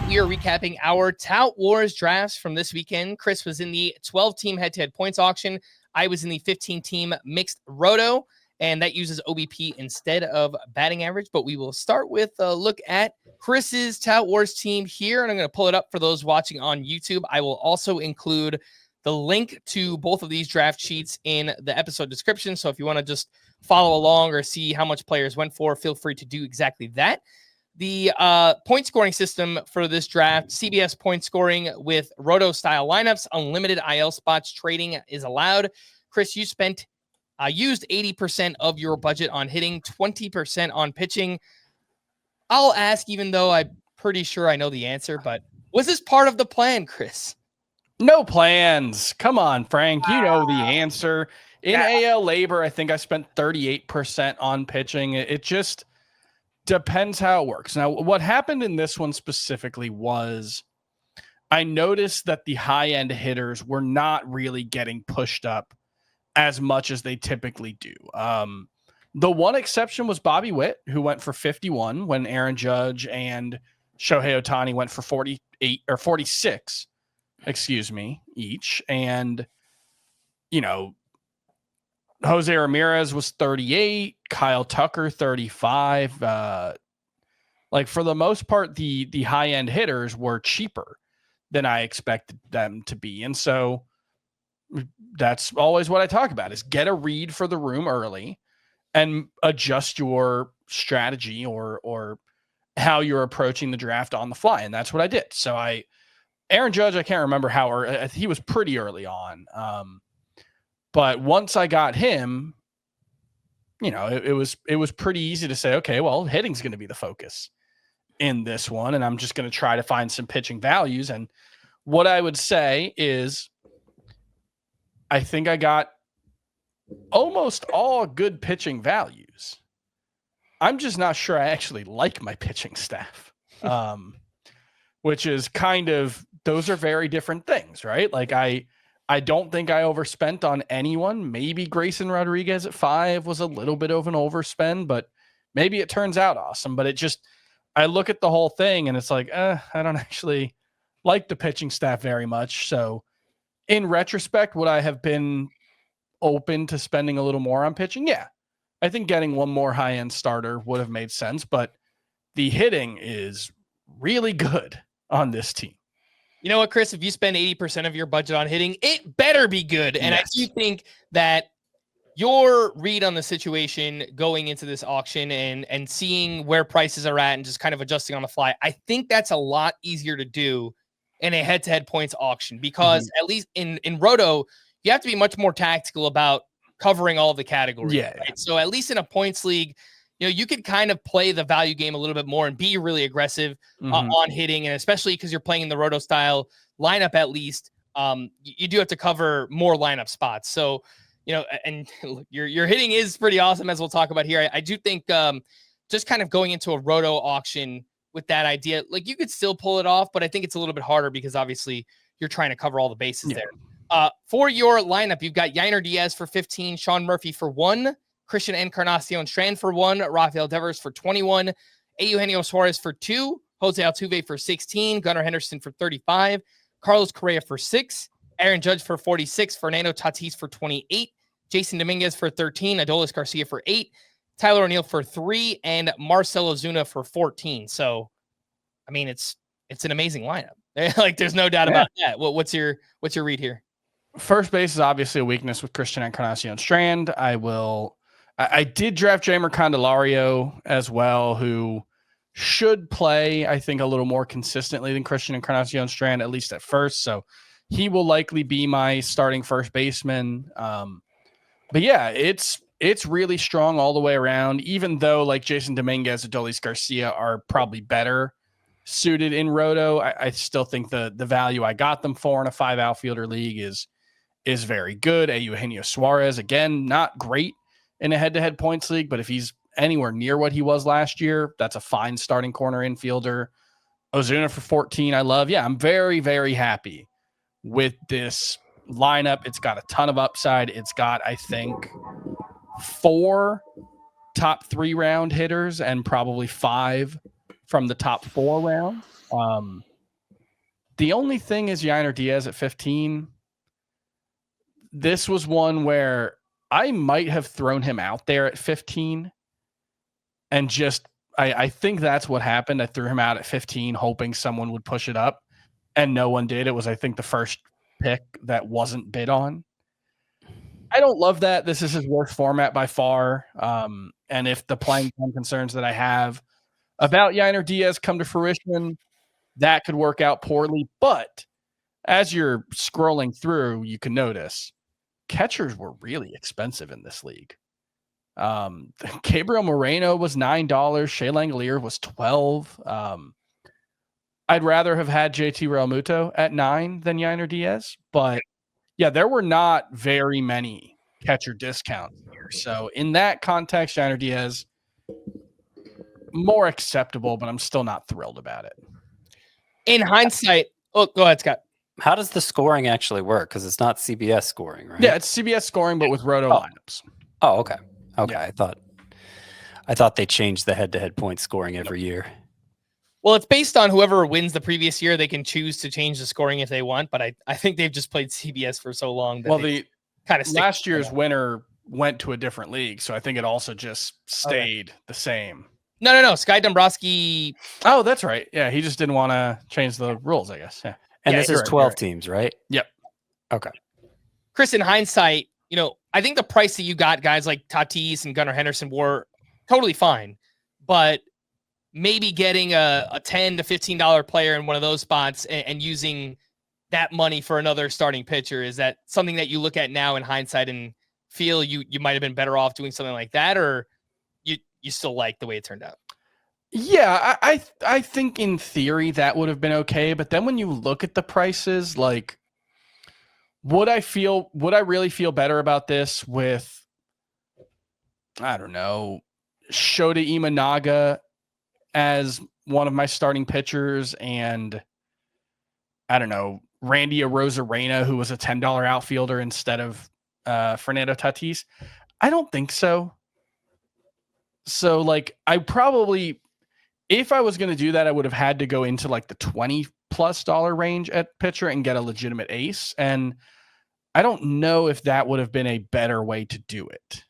we are recapping our Tout Wars drafts from this weekend. Chris was in the 12-team head-to-head points auction. I was in the 15-team mixed Roto, and that uses OBP instead of batting average. But we will start with a look at Chris's Tout Wars team here, and I'm going to pull it up for those watching on YouTube. I will also include the link to both of these draft sheets in the episode description. So if you want to just follow along or see how much players went for, feel free to do exactly that. The point scoring system for this draft, CBS point scoring with Roto style lineups, unlimited IL spots, trading is allowed. Chris, you used 80% of your budget on hitting, 20% on pitching. I'll ask, even though I'm pretty sure I know the answer, but was this part of the plan, Chris? No plans. Come on, Frank. You know the answer. In AL Labor, I think I spent 38% on pitching. It just depends how it works. Now, what happened in this one specifically was I noticed that the high-end hitters were not really getting pushed up as much as they typically do. The one exception was Bobby Witt, who went for 51 when Aaron Judge and Shohei Ohtani went for 48 or 46, each. And, Jose Ramirez was 38, Kyle Tucker 35. For the most part, the high-end hitters were cheaper than I expected them to be. And so that's always what I talk about, is get a read for the room early and adjust your strategy or how you're approaching the draft on the fly. And that's what I did. So Aaron Judge, I can't remember how, or he was pretty early on. But once I got him, it was pretty easy to say, okay, well, hitting's going to be the focus in this one. And I'm just going to try to find some pitching values. And what I would say is I think I got almost all good pitching values. I'm just not sure I actually like my pitching staff, which is those are very different things, right? Like I don't think I overspent on anyone. Maybe Grayson Rodriguez at 5 was a little bit of an overspend, but maybe it turns out awesome. But I look at the whole thing and it's like, I don't actually like the pitching staff very much. So in retrospect, would I have been open to spending a little more on pitching? Yeah. I think getting one more high-end starter would have made sense, but the hitting is really good on this team. You know what, Chris? If you spend 80% of your budget on hitting, it better be good. And yes. I do think that your read on the situation going into this auction and seeing where prices are at and just kind of adjusting on the fly, I think that's a lot easier to do in a head-to-head points auction because at least in Roto, you have to be much more tactical about covering all of the categories. Yeah. Right? So at least in a points league, you could kind of play the value game a little bit more and be really aggressive on hitting. And especially because you're playing in the Roto style lineup, at least you do have to cover more lineup spots. So, and your hitting is pretty awesome, as we'll talk about here. I do think just kind of going into a Roto auction with that idea, like you could still pull it off, but I think it's a little bit harder because obviously you're trying to cover all the bases there. For your lineup, you've got Yainer Diaz for 15, Sean Murphy for 1, Christian Encarnacion Strand for 1, Rafael Devers for 21, Eugenio Suarez for 2, Jose Altuve for 16, Gunnar Henderson for 35, Carlos Correa for 6, Aaron Judge for 46, Fernando Tatis for 28, Jason Dominguez for 13, Adolis Garcia for 8, Tyler O'Neill for 3, and Marcell Ozuna for 14. So, I mean, it's an amazing lineup. Like, there's no doubt about that. What's your read here? First base is obviously a weakness with Christian Encarnacion Strand. I did draft Jeimer Candelario as well, who should play, I think, a little more consistently than Christian Encarnacion Strand, at least at first. So he will likely be my starting first baseman. But yeah, it's really strong all the way around, even though like Jason Dominguez and Adolis Garcia are probably better suited in Roto. I still think the value I got them for in a 5 outfielder league is very good. Eugenio Suarez, again, not great in a head-to-head points league, but if he's anywhere near what he was last year, that's a fine starting corner infielder. Ozuna for 14, I love. Yeah, I'm very, very happy with this lineup. It's got a ton of upside. It's got, I think, 4 top 3 round hitters and probably 5 from the top 4 rounds. The only thing is Yainer Diaz at 15. This was one where I might have thrown him out there at 15 and just, I think that's what happened. I threw him out at 15, hoping someone would push it up, and no one did. It was, I think, the first pick that wasn't bid on. I don't love that. This is his worst format by far. And if the playing time concerns that I have about Yainer Diaz come to fruition, that could work out poorly. But as you're scrolling through, you can notice catchers were really expensive in this league. Gabriel Moreno was $9. Shea Langelier was $12. I'd rather have had JT Realmuto at $9 than Yainer Diaz, but yeah, there were not very many catcher discounts here. So in that context, Yainer Diaz more acceptable, but I'm still not thrilled about it. In hindsight, go ahead, Scott. How does the scoring actually work? Because it's not CBS scoring, right? Yeah, it's CBS scoring, but with Roto lineups. Oh, okay. Okay. Yeah. I thought they changed the head-to-head point scoring every year. Well, it's based on whoever wins the previous year. They can choose to change the scoring if they want, but I think they've just played CBS for so long that the kind of last year's winner went to a different league, so I think it also just stayed the same. No. Sky Dombrowski. Oh, that's right. Yeah, he just didn't want to change the rules, I guess. Yeah. And Yeah, this is 12 teams, right? Yep. Okay. Chris, in hindsight, I think the price that you got guys like Tatis and Gunnar Henderson were totally fine, but maybe getting a $10 to $15 player in one of those spots and using that money for another starting pitcher, is that something that you look at now in hindsight and feel you might have been better off doing something like that, or you still like the way it turned out? Yeah, I think in theory that would have been okay, but then when you look at the prices, like, would I really feel better about this with, I don't know, Shota Imanaga as one of my starting pitchers, and I don't know, Randy Arozarena, who was a $10 outfielder instead of Fernando Tatis? I don't think so. So, like, I probably, if I was going to do that, I would have had to go into like the $20+ range at pitcher and get a legitimate ace. And I don't know if that would have been a better way to do it.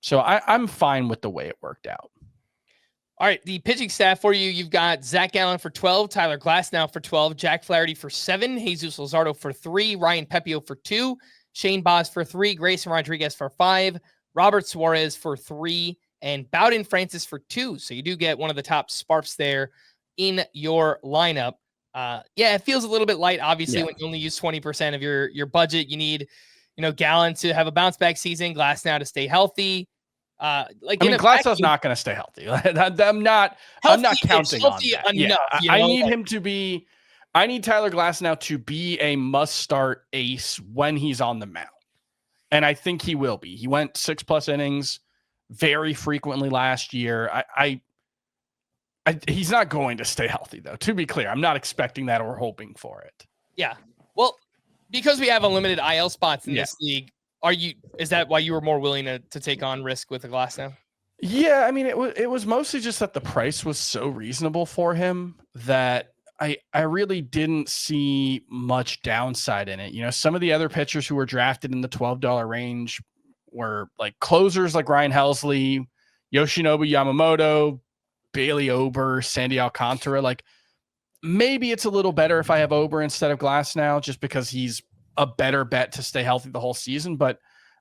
So I'm fine with the way it worked out. All right, the pitching staff for you, you've got Zach Gallen for 12, Tyler Glasnow for 12, Jack Flaherty for 7, Jesus Luzardo for 3, Ryan Pepio for 2, Shane Baz for 3, Grayson Rodriguez for 5, Robert Suarez for 3, and Bowden Francis for 2. So you do get one of the top sparks there in your lineup. Yeah, it feels a little bit light, obviously, when you only use 20% of your budget. You need, Gallen to have a bounce back season, Glasnow to stay healthy. Glasnow's not going to stay healthy. I'm not counting on that. Enough, I need him to be. I need Tyler Glasnow to be a must-start ace when he's on the mound, and I think he will be. He went 6+ innings very frequently last year. He's not going to stay healthy, though. To be clear, I'm not expecting that or hoping for it. Yeah, well, because we have unlimited IL spots in this league. Is that why you were more willing to take on risk with the Glasnow? Yeah, I mean, it was mostly just that the price was so reasonable for him that I really didn't see much downside in it. Some of the other pitchers who were drafted in the $12 range were like closers like Ryan Helsley, Yoshinobu Yamamoto, Bailey Ober, Sandy Alcantara. Like, maybe it's a little better if I have Ober instead of Glasnow, just because he's a better bet to stay healthy the whole season. But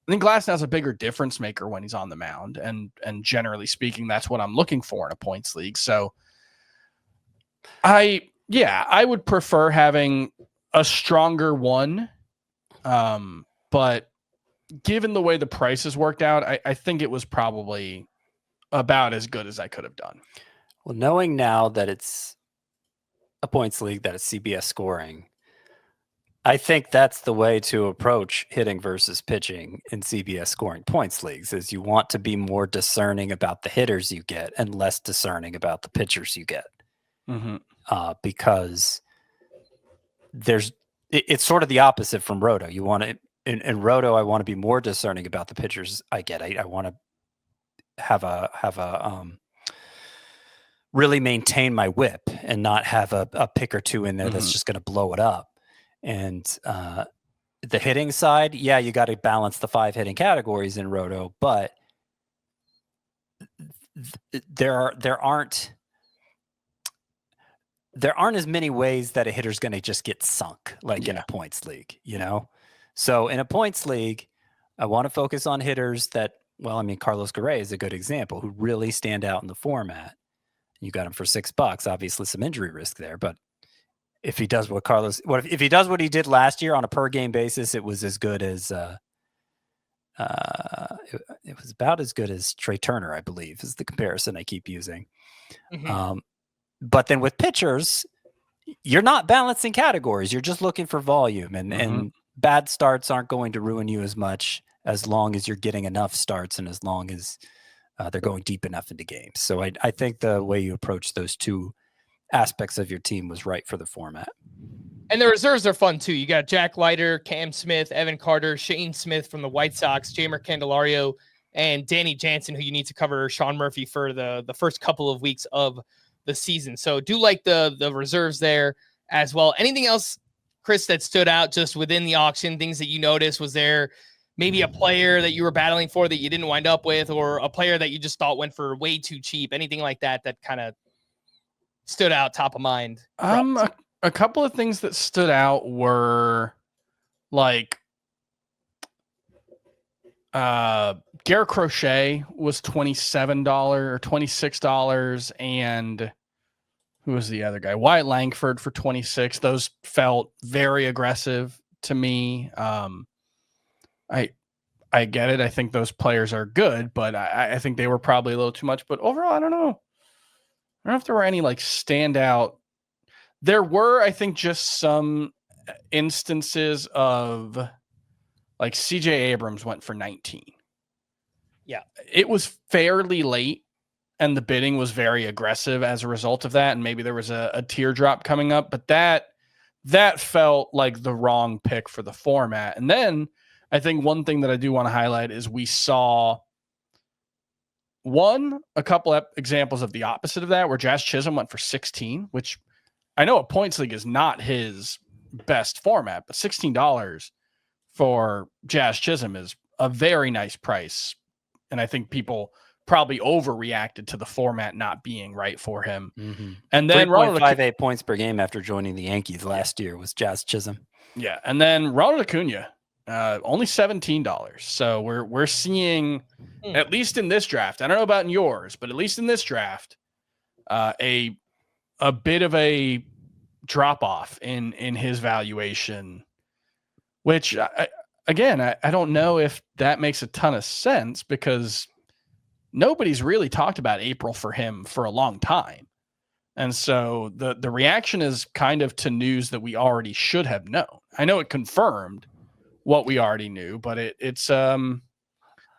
I think Glasnow's a bigger difference maker when he's on the mound. And generally speaking, that's what I'm looking for in a points league. So I would prefer having a stronger one. But given the way the prices worked out, I think it was probably about as good as I could have done. Well, knowing now that it's a points league, that it's CBS scoring, I think that's the way to approach hitting versus pitching in CBS scoring points leagues, is you want to be more discerning about the hitters you get and less discerning about the pitchers you get. Mm-hmm. Because it's sort of the opposite from Roto. You want to, in Roto, I want to be more discerning about the pitchers I get. I want to have a really maintain my whip and not have a pick or two in there that's just going to blow it up. And the hitting side, yeah, you got to balance the 5 hitting categories in Roto, but there aren't as many ways that a hitter's going to just get sunk in a points league, So in a points league, I want to focus on hitters that, Carlos Correa is a good example, who really stand out in the format. You got him for $6. Obviously, some injury risk there, but if he does if he does what he did last year on a per game basis, it was as good as it was about as good as Trey Turner, I believe, is the comparison I keep using. Mm-hmm. But then with pitchers, you're not balancing categories. You're just looking for volume, and bad starts aren't going to ruin you as much as long as you're getting enough starts and as long as they're going deep enough into games. So I think the way you approach those two aspects of your team was right for the format. And the reserves are fun too. You got Jack Leiter, Cam Smith, Evan Carter, Shane Smith from the White Sox, Jeimer Candelario, and Danny Jansen, who you need to cover Sean Murphy for the first couple of weeks of the season. So do like the reserves there as well. Anything else, Chris, that stood out just within the auction, things that you noticed? Was there maybe a player that you were battling for that you didn't wind up with, or a player that you just thought went for way too cheap? Anything like that kind of stood out top of mind? A couple of things that stood out were Garrett Crochet was $27 or $26, and who was the other guy? Wyatt Langford for $26. Those felt very aggressive to me. I get it. I think those players are good, but I think they were probably a little too much. But overall, I don't know. I don't know if there were any standout. There were, I think, just some instances of CJ Abrams went for 19. Yeah. It was fairly late, and the bidding was very aggressive as a result of that. And maybe there was a teardrop coming up, but that felt like the wrong pick for the format. And then I think one thing that I do want to highlight is we saw a couple examples of the opposite of that, where Jazz Chisholm went for 16, which I know a points league is not his best format, but $16 for Jazz Chisholm is a very nice price. And I think people probably overreacted to the format not being right for him. Mm-hmm. And then 3.58 points per game after joining the Yankees last year was Jazz Chisholm. Yeah. And then Ronald Acuna, only $17. So we're seeing, at least in this draft, I don't know about in yours, but at least in this draft, a bit of a drop off in his valuation, which I don't know if that makes a ton of sense, because nobody's really talked about April for him for a long time. And so the reaction is kind of to news that we already should have known. I know it confirmed what we already knew, but it's that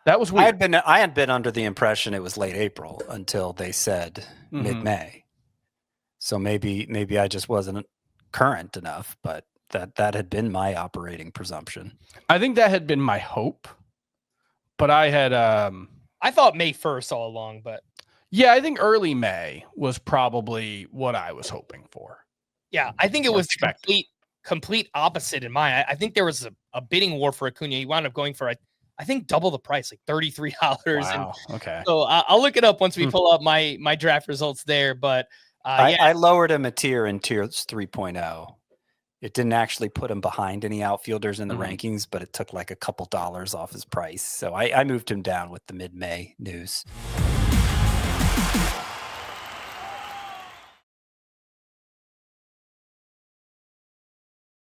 was weird. I had been under the impression it was late April until they said mid-May. So maybe I just wasn't current enough, but that had been my operating presumption. I think that had been my hope, but I had I thought May 1st all along, but yeah, I think early May was probably what I was hoping for. Yeah, I think it was the complete opposite in mine. I think there was a bidding war for Acuna. He wound up going for I think double the price, like $33. Wow. Okay. So I'll look it up once we pull up my draft results there, but I lowered him a tier in tiers 3.0. It didn't actually put him behind any outfielders in the rankings, but it took like a couple dollars off his price. So I moved him down with the mid-May news.